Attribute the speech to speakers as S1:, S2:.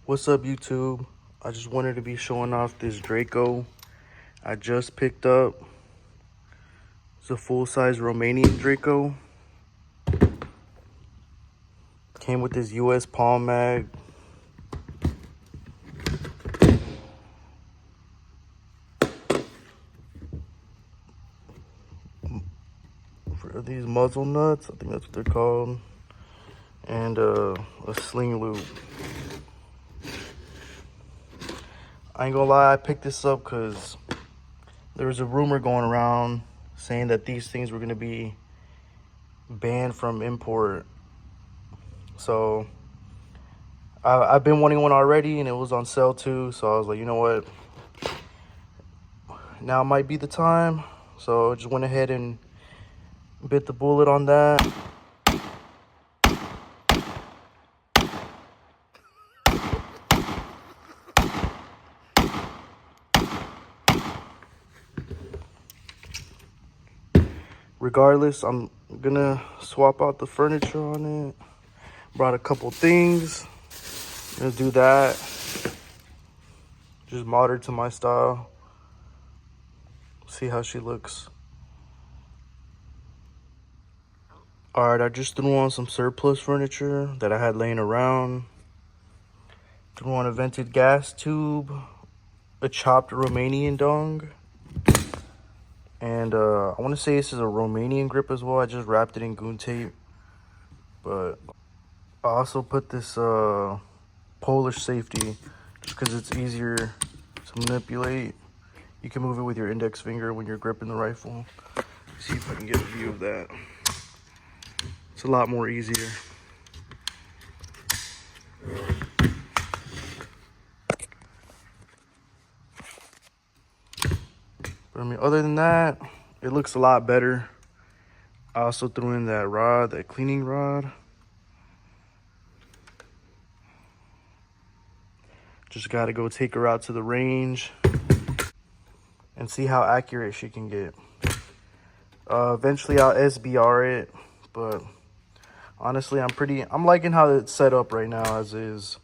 S1: What's up, YouTube? I just wanted to be showing off this Draco I just picked up. It's a full-size Romanian Draco. Came with this US palm mag. For these muzzle nuts, I think that's what they're called. And a sling loop. I ain't gonna lie, I picked this up because there was a rumor going around saying that these things were gonna be banned from import. So I've been wanting one already, and it was on sale too. So I was like, you know what? Now might be the time. So I just went ahead and bit the bullet on that. Regardless, I'm gonna swap out the furniture on it. Brought a couple things. Gonna do that. Just mod her to my style. See how she looks. Alright, I just threw on some surplus furniture that I had laying around. Threw on a vented gas tube, a chopped Romanian dong, and I want to say this is a Romanian grip as well. I just wrapped it in goon tape, but I also put this Polish safety just because it's easier to manipulate. You can move it with your index finger when you're gripping the rifle. See if I can get a view of that. It's a lot more easier. But I mean, other than that, it looks a lot better. I also threw in that rod, that cleaning rod. Just gotta go take her out to the range and see how accurate she can get. Eventually I'll SBR it, but honestly, I'm liking how it's set up right now as is.